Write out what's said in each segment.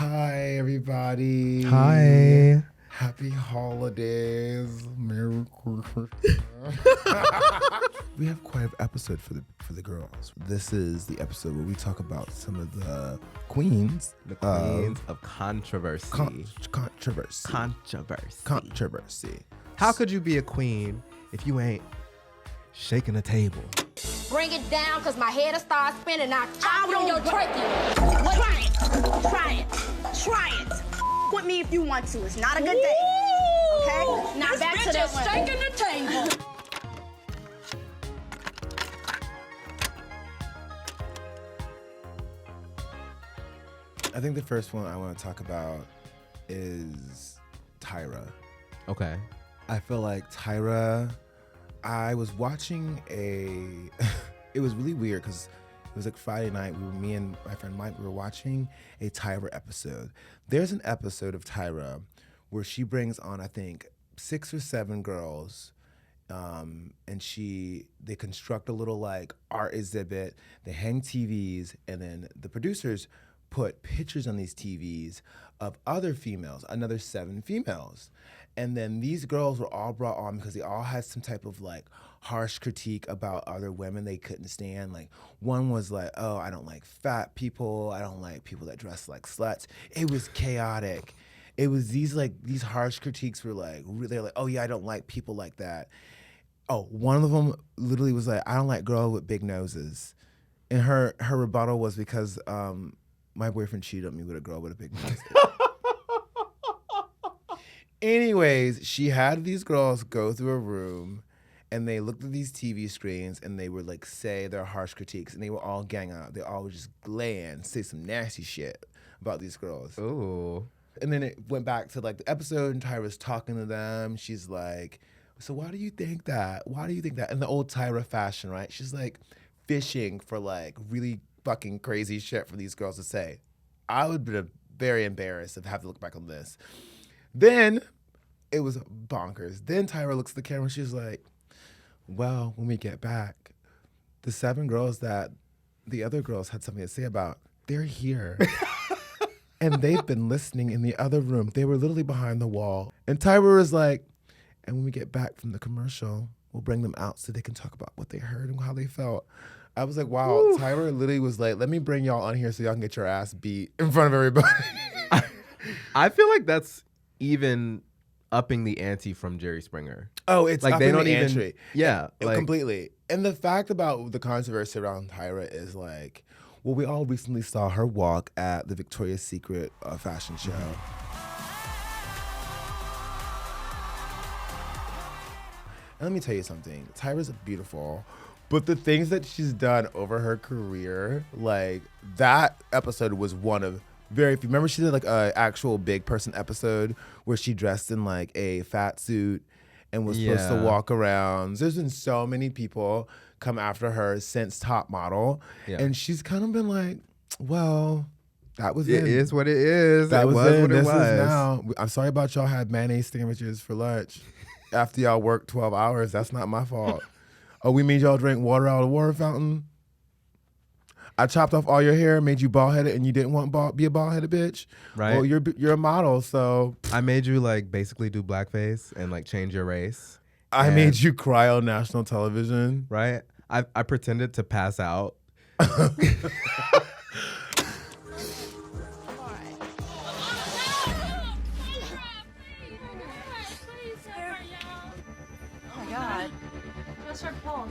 Hi, everybody. Hi. Happy holidays. Merry Christmas. We have quite an episode for the girls. This is the episode where we talk about some of the queens. The queens of controversy. Controversy. How could you be a queen if you ain't shaking a table? Bring it down, cause my head'll start spinning. I'll chop on your turkey. What? Try it. With me if you want to. It's not a good day. Okay? Now back to that one. Shaking the table. I think the first one I want to talk about is Tyra. Okay. I feel like Tyra, I was watching it was really weird because it was like Friday night. Me and my friend Mike, we were watching a Tyra episode. There's an episode of Tyra where she brings on, I think, 6 or 7 girls, and they construct a little like art exhibit. They hang TVs, and then the producers put pictures on these TVs of other females, another 7 females. And then these girls were all brought on because they all had some type of like harsh critique about other women they couldn't stand. Like one was like, oh, I don't like fat people. I don't like people that dress like sluts. It was chaotic. It was these harsh critiques were like, they're like, oh yeah, I don't like people like that. Oh, one of them literally was like, I don't like girls with big noses. And her rebuttal was because my boyfriend cheated on me with a girl with a big nose. Anyways, she had these girls go through a room and they looked at these TV screens and they would like say their harsh critiques and they would all gang out. They all would just gland, say some nasty shit about these girls. Ooh. And then it went back to like the episode and Tyra's talking to them. She's like, so why do you think that? Why do you think that? In the old Tyra fashion, right? She's like fishing for like really fucking crazy shit for these girls to say. I would be very embarrassed if I have to look back on this. Then it was bonkers. Then Tyra looks at the camera and she's like, well, when we get back, the 7 girls that the other girls had something to say about, they're here. And they've been listening in the other room. They were literally behind the wall. And Tyra was like, and when we get back from the commercial, we'll bring them out so they can talk about what they heard and how they felt. I was like, wow, Ooh. Tyra literally was like, let me bring y'all on here so y'all can get your ass beat in front of everybody. I feel like that's even upping the ante from Jerry Springer. Oh, it's like upping they don't the even, ante. Yeah, like, completely. And the fact about the controversy around Tyra is like, well, we all recently saw her walk at the Victoria's Secret fashion show. And let me tell you something. Tyra's beautiful. But the things that she's done over her career, like that episode was one of very few. Remember she did like an actual big person episode where she dressed in like a fat suit and was supposed to walk around. There's been so many people come after her since Top Model. Yeah. And she's kind of been like, well, that was it. It is what it is. That was what it was. Now. I'm sorry about y'all had mayonnaise sandwiches for lunch after y'all worked 12 hours. That's not my fault. Oh, we made y'all drink water out of the water fountain? I chopped off all your hair, made you bald-headed, and you didn't want to be a bald-headed bitch? Right. Well, you're a model, so... I made you, like, basically do blackface and, like, change your race. I made you cry on national television. Right? I pretended to pass out.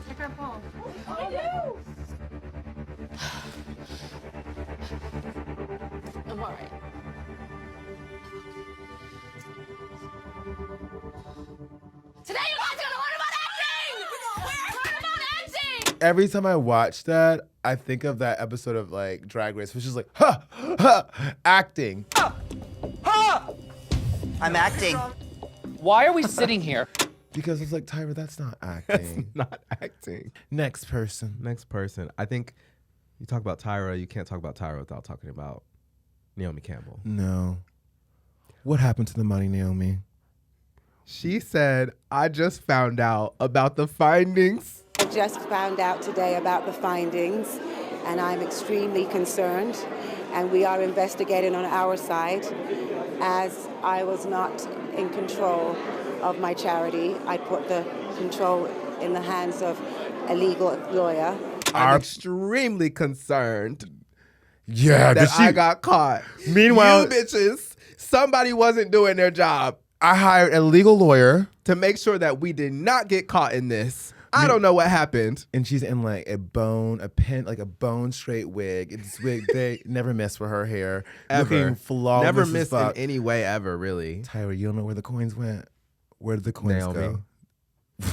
Take her phone. Oh, no. I'm all right. Today you guys are gonna learn about acting! Learn about acting! Every time I watch that, I think of that episode of like Drag Race, which is like, acting. I'm acting. Why are we sitting here? Because it's like, Tyra, that's not acting. That's not acting. Next person. I think you talk about Tyra, you can't talk about Tyra without talking about Naomi Campbell. No. What happened to the money, Naomi? She said, I just found out about the findings. I just found out today about the findings, and I'm extremely concerned. and we are investigating on our side. As I was not in control of my charity, I put the control in the hands of a legal lawyer. I'm extremely concerned Yeah, that I got caught. Meanwhile, you bitches, somebody wasn't doing their job I hired a legal lawyer, to make sure that we did not get caught in this. I don't know what happened. and she's in like a bone straight wig. It's wig they never miss for her hair, Ever. looking flawless. Never as missed in fuck. any way ever, really. Tyra, you don't know where the coins went. Where did the coins Naomi. go?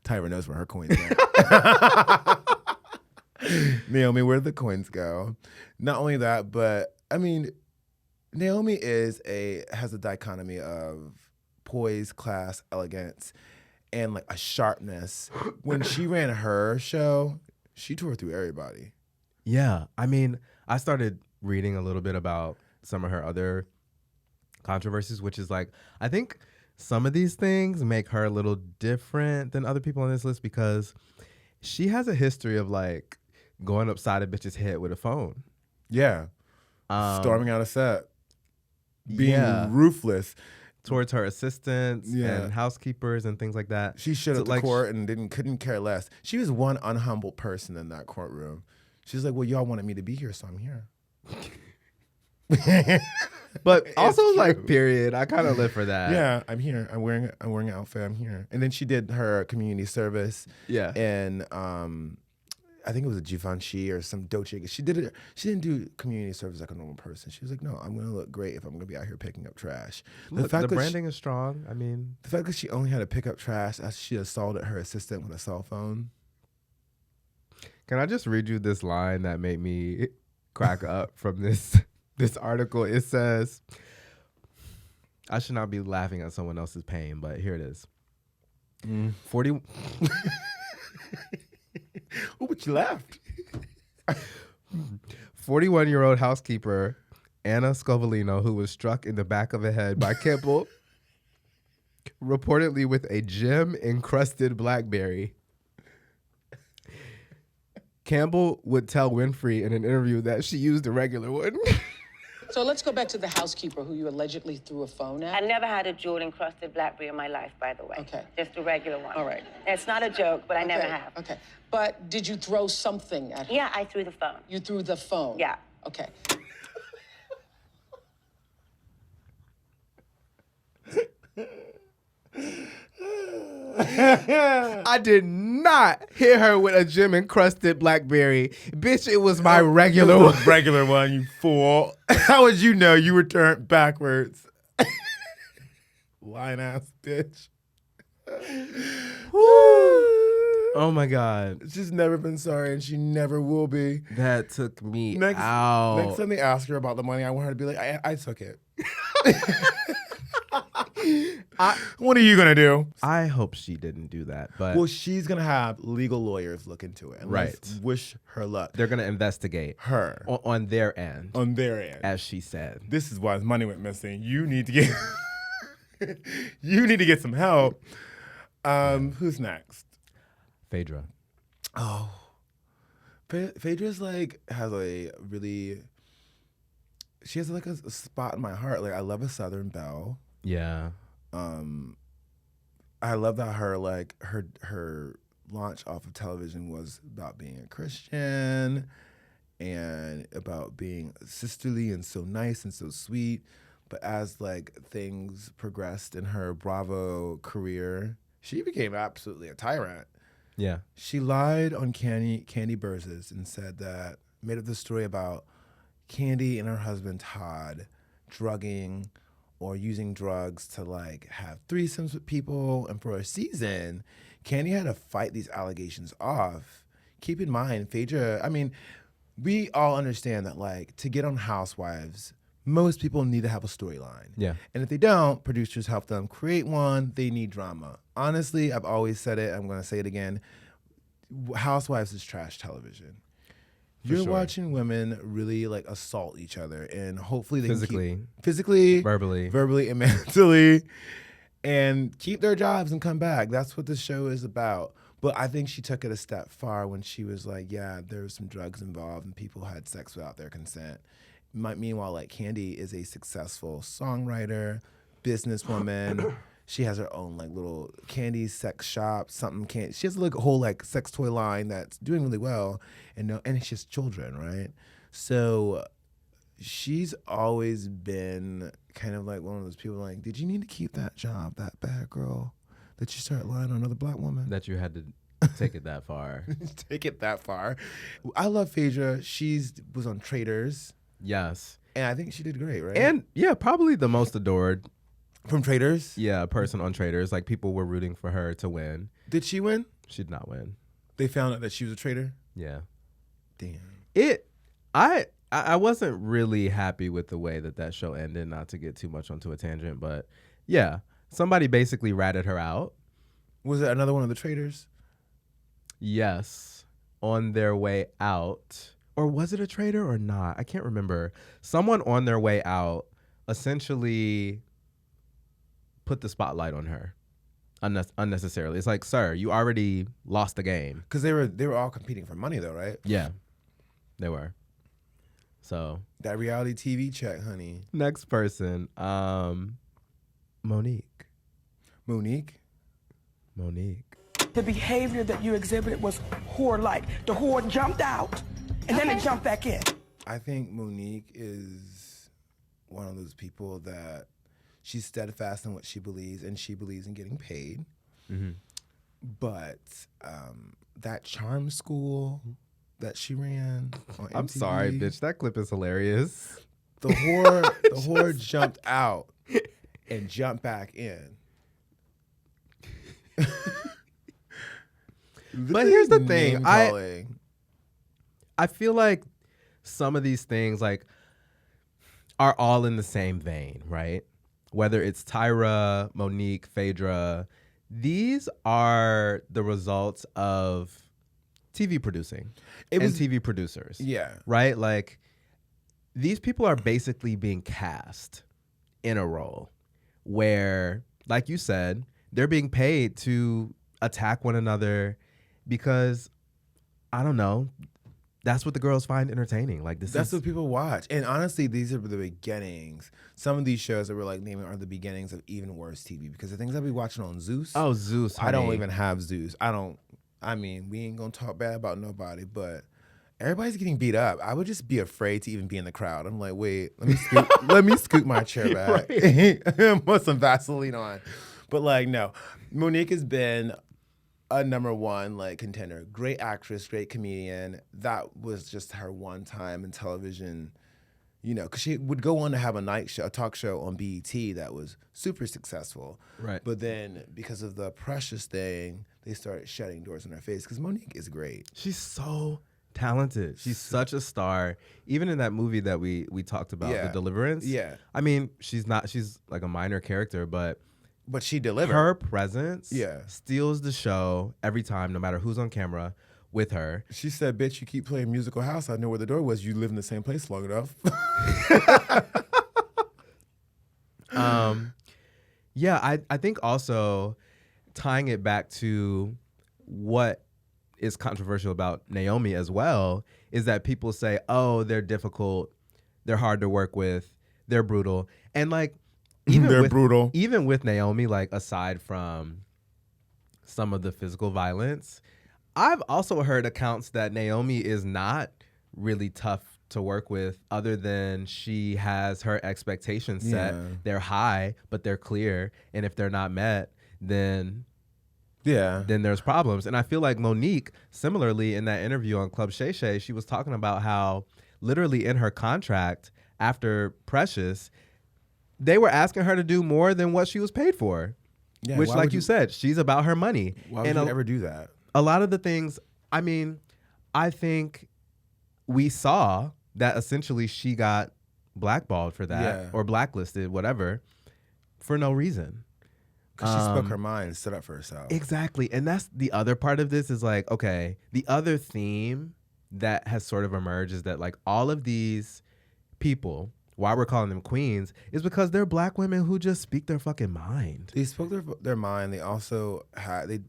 Tyra knows where her coins went. Naomi, where did the coins go? Not only that, but I mean, Naomi has a dichotomy of poise, class, elegance, and like a sharpness. When she ran her show, she tore through everybody. Yeah. I mean, I started reading a little bit about some of her other controversies, which is like, I think some of these things make her a little different than other people on this list because she has a history of like going upside a bitch's head with a phone. Yeah. Storming out a set. Being ruthless. Towards her assistants and housekeepers and things like that. She showed up to like, court and couldn't care less. She was one unhumble person in that courtroom. She's like, well, y'all wanted me to be here, so I'm here. But also like, period. I kind of live for that. Yeah, I'm here. I'm wearing an outfit. I'm here. And then she did her community service. Yeah. And I think it was a Givenchy or some Dolce. She didn't do community service like a normal person. She was like, no, I'm gonna look great if I'm gonna be out here picking up trash. Look, the branding is strong. I mean, the fact that she only had to pick up trash as she assaulted her assistant with a cell phone. Can I just read you this line that made me crack up from this article? It says, I should not be laughing at someone else's pain, but here it is. 40. Oh, but you laughed. 41-year-old housekeeper Anna Scovolino, who was struck in the back of the head by Campbell, reportedly with a gem-encrusted BlackBerry. Campbell would tell Winfrey in an interview that she used a regular one. So let's go back to the housekeeper who you allegedly threw a phone at. I never had a jewel-encrusted BlackBerry in my life, by the way. Okay. Just a regular one. All right. It's not a joke, but I never have. Okay. But did you throw something at her? Yeah, I threw the phone. You threw the phone? Yeah. Okay. I did not hit her with a gem-encrusted BlackBerry. Bitch, it was my regular one. Regular one, you fool. How would you know you were turned backwards? Lying ass bitch. Oh my God. She's never been sorry and she never will be. That took me Next out. time they ask her about the money, I want her to be like, I took it. What are you going to do? I hope she didn't do that, but Well, she's going to have legal lawyers look into it. And let's wish her luck. they're going to investigate Her. on their end, On their end. as she said. This is why his money went missing. You need to get you need to get some help. Who's next? Phaedra. Oh. Phaedra's like has a really she has like a spot in my heart. Like I love a Southern belle. Yeah. I love that her launch off of television was about being a Christian and about being sisterly and so nice and so sweet. But as like things progressed in her Bravo career, she became absolutely a tyrant. Yeah. She lied on Candy Burzes and said that, made up this story about Candy and her husband Todd drugging or using drugs to like have threesomes with people. And for a season, Candy had to fight these allegations off. Keep in mind, Phaedra, I mean, we all understand that like to get on Housewives, most people need to have a storyline. Yeah. And if they don't, producers help them create one. They need drama. Honestly, I've always said it. I'm going to say it again. Housewives is trash television. You're watching women really like assault each other, and hopefully they can physically, verbally, and mentally, and keep their jobs and come back. That's what this show is about. But I think she took it a step far when she was like, yeah, there was some drugs involved and people had sex without their consent. Meanwhile, like Candy is a successful songwriter, businesswoman. She has her own like little candy sex shop, she has like a whole like sex toy line that's doing really well, and she has children, right? So she's always been kind of like one of those people like, did you need to keep that job, that bad girl, that you start lying on another black woman? That you had to take it that far. Take it that far. I love Phaedra. Was on Traitors. Yes. And I think she did great, right? And yeah, probably the most adored. From Traitors? Yeah, person on Traitors. Like people were rooting for her to win. Did she win? She did not win. They found out that she was a traitor? Yeah. Damn. I wasn't really happy with the way that show ended, not to get too much onto a tangent, but yeah, somebody basically ratted her out. Was it another one of the traitors? Yes, on their way out. Or was it a traitor or not? I can't remember. Someone on their way out essentially put the spotlight on her unnecessarily. It's like, sir, you already lost the game. Because they were all competing for money though, right? Yeah, they were. So that reality TV check, honey. Next person, Monique. Monique. The behavior that you exhibited was whore-like. The whore jumped out, and then it jumped back in. I think Monique is one of those people that she's steadfast in what she believes, and she believes in getting paid. Mm-hmm. But that charm school that she ran on MTV, I'm sorry, bitch. That clip is hilarious. The whore jumped out and jumped back in. But here's the thing. I feel like some of these things like are all in the same vein, right? Whether it's Tyra, Monique, Phaedra, these are the results of TV producing and TV producers. Yeah. Right? Like these people are basically being cast in a role where, like you said, they're being paid to attack one another because, I don't know, that's what the girls find entertaining. Like that's what people watch. And honestly, these are the beginnings. Some of these shows that we're like naming are the beginnings of even worse TV, because the things that we watching on Zeus. Oh, Zeus. Honey. I don't even have Zeus. I mean, we ain't gonna talk bad about nobody, but everybody's getting beat up. I would just be afraid to even be in the crowd. I'm like, wait, let me scoot my chair back. Right. Put some Vaseline on. But like, no, Monique has been a #1 like contender. Great actress, great comedian. That was just her one time in television, you know, because she would go on to have a talk show on BET that was super successful. Right. But then because of the Precious thing, they started shutting doors in her face, because Monique is great. She's so talented. She's such a star. Even in that movie that we talked about, The Deliverance. Yeah. I mean, she's like a minor character, but she delivered. Her presence steals the show every time, no matter who's on camera with her. She said, bitch, you keep playing Musical House. I know where the door was. You live in the same place long enough. Yeah, I think also tying it back to what is controversial about Naomi as well is that people say, oh, they're difficult, they're hard to work with, they're brutal. And like, brutal. Even with Naomi, like aside from some of the physical violence, I've also heard accounts that Naomi is not really tough to work with, other than she has her expectations set. Yeah. They're high, but they're clear. And if they're not met, then there's problems. And I feel like Monique, similarly in that interview on Club Shay Shay, she was talking about how literally in her contract after Precious, they were asking her to do more than what she was paid for. Yeah, which, like you said, she's about her money. Why would you ever do that? A lot of the things, I mean, I think we saw that essentially she got blackballed for that or blacklisted, whatever, for no reason. Because she spoke her mind and stood up for herself. Exactly. And that's the other part of this is like, okay, the other theme that has sort of emerged is that like all of these people, why we're calling them queens is because they're black women who just speak their fucking mind. They spoke their mind. They also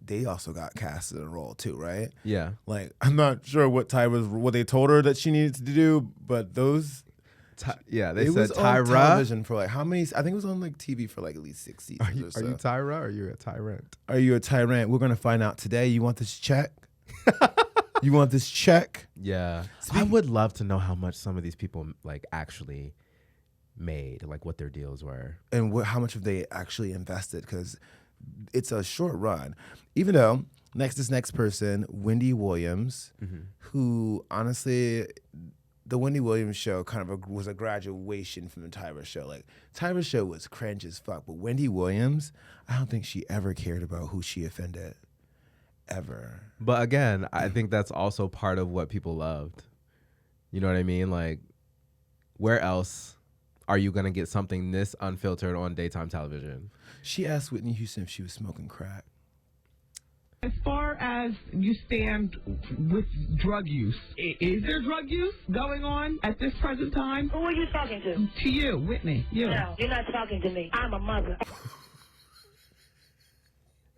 they also got cast in a role too, right? Yeah. Like, I'm not sure what they told her that she needed to do, but those. They it said was Tyra. on television for like how many? I think it was on like TV for like at least 6 seasons. Are you Tyra or are you a tyrant? Are you a tyrant? We're gonna find out today. You want this check? You want this check? Yeah. I would love to know how much some of these people like actually made, like what their deals were, and how much have they actually invested? Because it's a short run. Even though this next person, Wendy Williams, who honestly. The Wendy Williams show kind of was a graduation from the Tyra show. Like, Tyra show was cringe as fuck, but Wendy Williams, I don't think she ever cared about who she offended, ever. But again, I think that's also part of what people loved. You know what I mean? Like, where else are you gonna get something this unfiltered on daytime television? She asked Whitney Houston if she was smoking crack. As far as you stand with drug use, is there drug use going on at this present time? Who are you talking to? To you, Whitney. You. No, you're not talking to me. I'm a mother.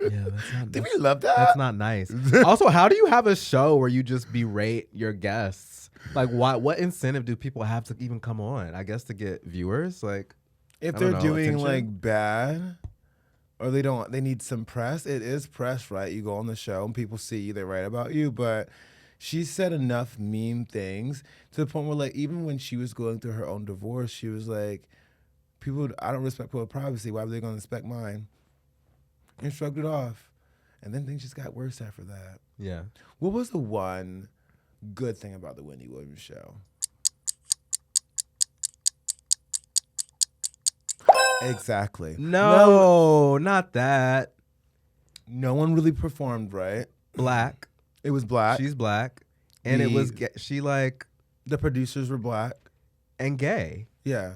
Yeah, that's not. Did we love that? That's not nice. Also, how do you have a show where you just berate your guests? Like, what incentive do people have to even come on? I guess to get viewers. Like, if they're doing attention? like bad. Or they need some press. It is press, right? You go on the show and people see you, they write about you. But she said enough mean things to the point where, like, even when she was going through her own divorce, she was like, I don't respect people's privacy. Why were they going to respect mine? And shrugged it off. And then things just got worse after that. Yeah. What was the one good thing about the Wendy Williams show? Exactly. No, not that. No one really performed right. Black. It was black. She's black. And it was she like. The producers were black. And gay. Yeah.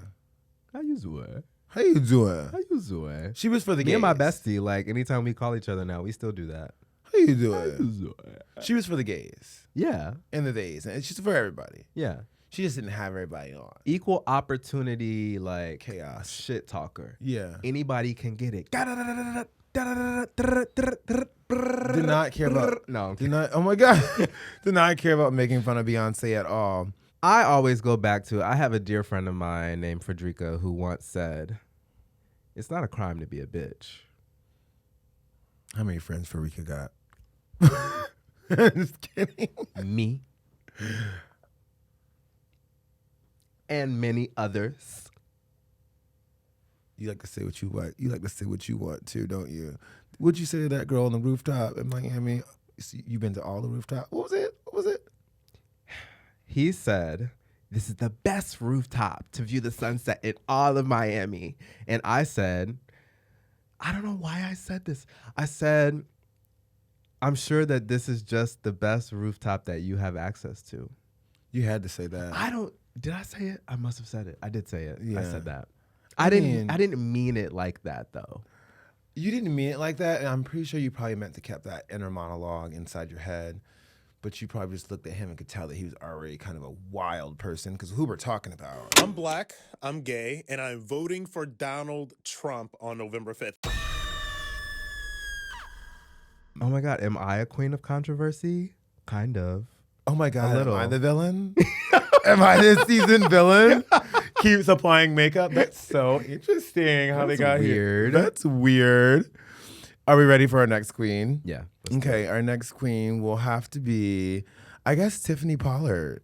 How you doing? How you doing? How you doing? She was for the gays. Me and my bestie, like anytime we call each other now, we still do that. How you doing? She was for the gays. Yeah. And the theys. And it's just for everybody. Yeah. She just didn't have everybody on. Equal opportunity, like chaos. Shit talker. Yeah. Anybody can get it. Did not care about. No. Did not. Oh my God. Did not care about making fun of Beyonce at all. I always go back to. I have a dear friend of mine named Frederica who once said, "It's not a crime to be a bitch." How many friends Frederica got? Just kidding. Me. And many others. You like to say what you want. You like to say what you want too, don't you? What'd you say to that girl on the rooftop in Miami? You been to all the rooftop? What was it? He said, "This is the best rooftop to view the sunset in all of Miami." And I said, I don't know why I said this. I said, "I'm sure that this is just the best rooftop that you have access to." You had to say that. Did I say it? I must have said it. I did say it. Yeah. I said that. I didn't mean it like that though. You didn't mean it like that, and I'm pretty sure you probably meant to keep that inner monologue inside your head. But you probably just looked at him and could tell that he was already kind of a wild person, because who we're talking about. I'm black, I'm gay, and I'm voting for Donald Trump on November 5th. Oh my God, am I a queen of controversy? Kind of. Oh my God, A little. am I the villain? Am I this season villain? Keeps applying makeup? That's so interesting how they got here. That's weird. Are we ready for our next queen? Yeah. Okay, our next queen will have to be, I guess, Tiffany Pollard.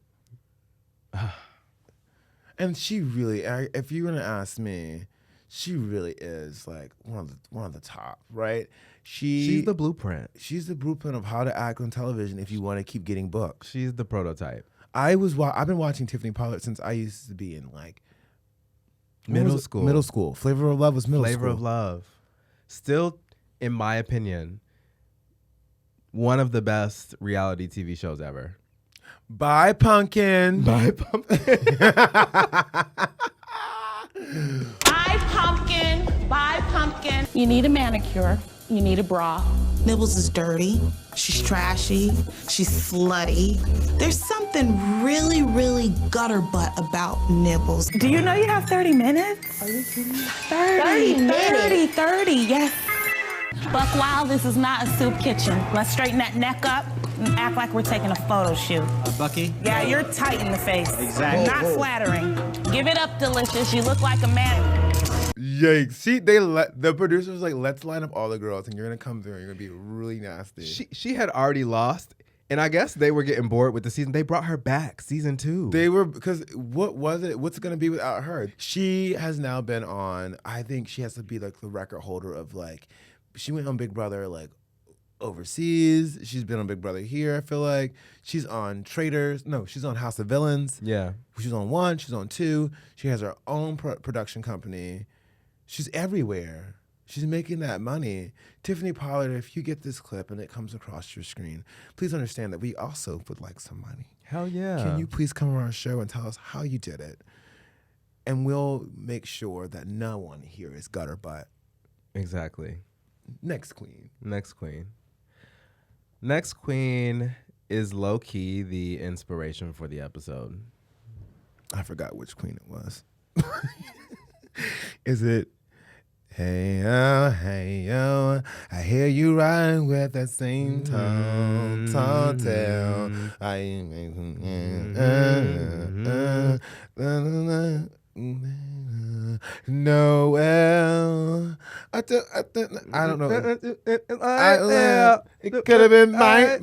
And she really, if you're gonna ask me, she really is like one of the top, right? She's the blueprint. She's the blueprint of how to act on television if you want to keep getting booked. She's the prototype. I've been watching Tiffany Pollard since I used to be in like middle school. Middle school. Flavor of Love was middle school. Flavor of Love. Still, in my opinion, one of the best reality TV shows ever. Bye, Pumpkin. Bye, Pumpkin. Bye, pumpkin. Bye, pumpkin. You need a manicure. You need a bra. Nibbles is dirty. She's trashy. She's slutty. There's something really, really gutter butt about Nibbles. Do you know you have 30 minutes? Are you kidding me? 30, yes. Buck Wild, this is not a soup kitchen. Let's straighten that neck up and act like we're taking a photo shoot. Bucky? Yeah, you're tight in the face. Exactly. Not flattering. Give it up, Delicious. You look like a man. Yikes. The producer was like, let's line up all the girls and you're going to come through and you're going to be really nasty. She had already lost, and I guess they were getting bored with the season. They brought her back, season 2. They were, because what was it? What's it going to be without her? She has now been on, I think she has to be like the record holder of like, she went on Big Brother like overseas. She's been on Big Brother here, I feel like. She's on Traitors. No, she's on House of Villains. Yeah. She's on 1, she's on 2. She has her own production company. She's everywhere. She's making that money. Tiffany Pollard, if you get this clip and it comes across your screen, please understand that we also would like some money. Hell yeah. Can you please come on our show and tell us how you did it? And we'll make sure that no one here is gutter butt. Exactly. Next queen. Next queen is low-key the inspiration for the episode. I forgot which queen it was. Is it, hey yo, I hear you riding with that same tall tale. Noel. I don't know. It could have been my.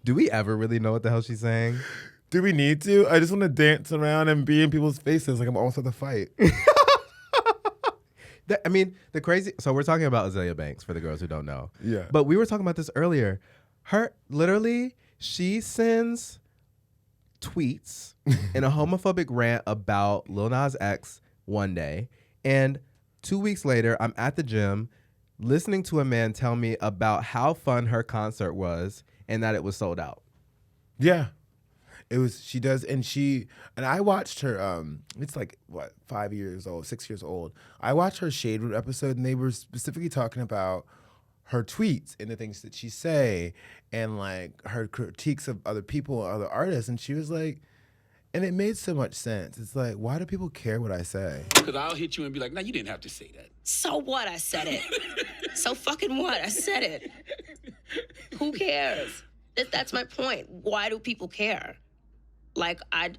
Do we ever really know what the hell she's saying? Do we need to? I just want to dance around and be in people's faces like I'm almost at the fight. The crazy. So we're talking about Azalea Banks for the girls who don't know. Yeah. But we were talking about this earlier. She sends tweets in a homophobic rant about Lil Nas X one day, and 2 weeks later, I'm at the gym listening to a man tell me about how fun her concert was and that it was sold out. Yeah. It was, she does, and I watched her, it's like, 5 years old, 6 years old. I watched her Shade Room episode, and they were specifically talking about her tweets and the things that she say, and like her critiques of other people, other artists, and she was like, and it made so much sense. It's like, why do people care what I say? Because I'll hit you and be like, no, you didn't have to say that. So what? I said it. So fucking what? I said it. Who cares? That's my point. Why do people care? Like, I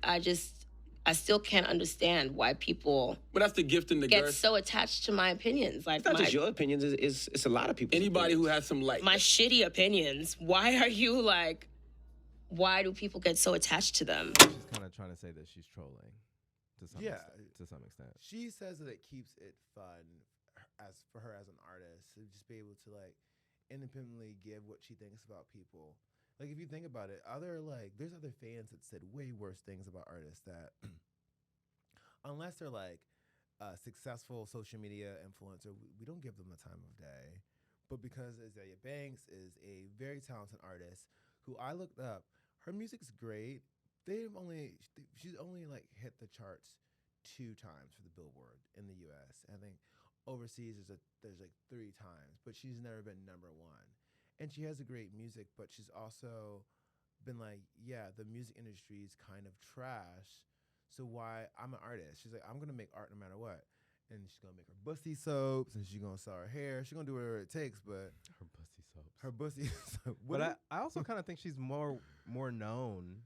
still can't understand why people But that's the gift and the get girth. so attached to my opinions. Like, It's not just your opinions, it's a lot of people. Anybody who has some light. my shitty opinions. Why are you like, why do people get so attached to them? She's kind of trying to say that she's trolling to some extent. She says that it keeps it fun for her as an artist to just be able to like independently give what she thinks about people. Like, if you think about it, there's other fans that said way worse things about artists that, unless they're like a successful social media influencer, we don't give them the time of day. But because Azalea Banks is a very talented artist who I looked up, her music's great. She's only like hit the charts 2 times for the Billboard in the U.S. I think overseas there's like 3 times, but she's never been number 1. And she has a great music, but she's also been like, yeah, the music industry is kind of trash. So why? I'm an artist. She's like, I'm going to make art no matter what. And she's going to make her bussy soaps, and she's going to sell her hair. She's going to do whatever it takes, but... Her bussy soap. But I also kind of think she's more known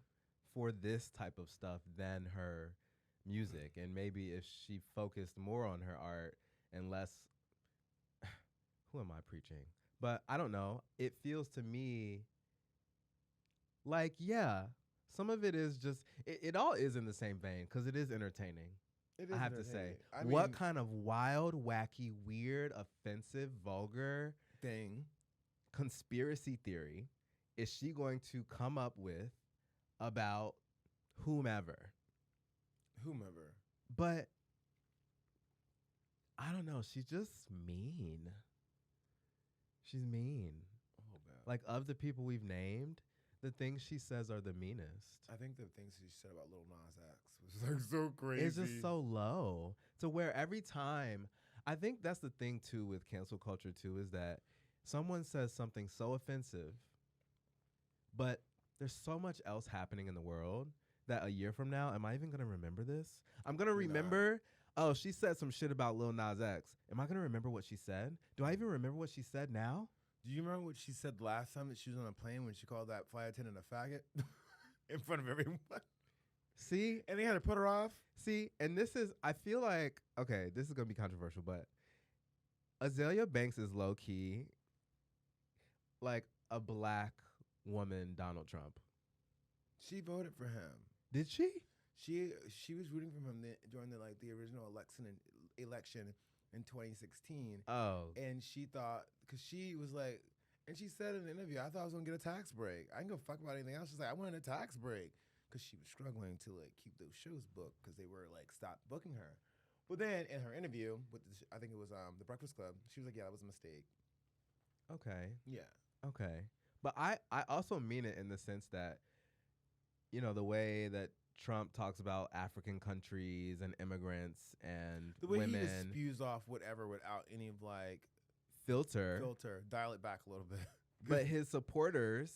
for this type of stuff than her music. And maybe if she focused more on her art and less... Who am I preaching? But I don't know. It feels to me like, yeah, some of it is just, it all is in the same vein because it is entertaining. I have to say. What kind of wild, wacky, weird, offensive, vulgar thing, conspiracy theory is she going to come up with about whomever? But I don't know. She's just mean. She's mean. Like, of the people we've named, the things she says are the meanest. I think the things she said about Lil Nas X was like so crazy. It's just so low to where every time, I think that's the thing too with cancel culture too, is that someone says something so offensive, but there's so much else happening in the world that a year from now, am I even going to remember this? I'm going to remember, oh, she said some shit about Lil Nas X. Am I going to remember what she said? Do I even remember what she said now? Do you remember what she said last time that she was on a plane when she called that flight attendant a faggot in front of everyone? See? And they had to put her off? See, and this is, I feel like, okay, this is going to be controversial, but Azalea Banks is low-key like a black woman Donald Trump. She voted for him. Did she? She was rooting for him during the original election in 2016. Oh. And she thought, because she was like, and she said in an interview, I thought I was going to get a tax break. I didn't go fuck about anything else. She's like, I wanted a tax break. Because she was struggling to like keep those shows booked because they were like stopped booking her. But then in her interview with, I think it was The Breakfast Club, she was like, yeah, that was a mistake. Okay. Yeah. Okay. But I also mean it in the sense that, you know, the way that Trump talks about African countries and immigrants and the way women. he just spews off whatever without any of like filter. Dial it back a little bit. But his supporters,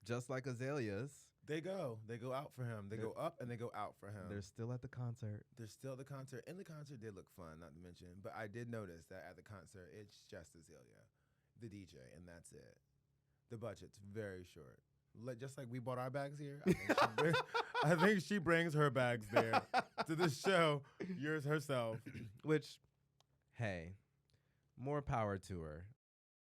just like Azalea's, they go out for him. They go up and they go out for him. They're still at the concert. They're still at the concert. And the concert did look fun, not to mention. But I did notice that at the concert, it's just Azalea, the DJ, and that's it. The budget's very short. Just like we bought our bags here, I think she brings her bags there to the show, yours herself. Which, hey, more power to her.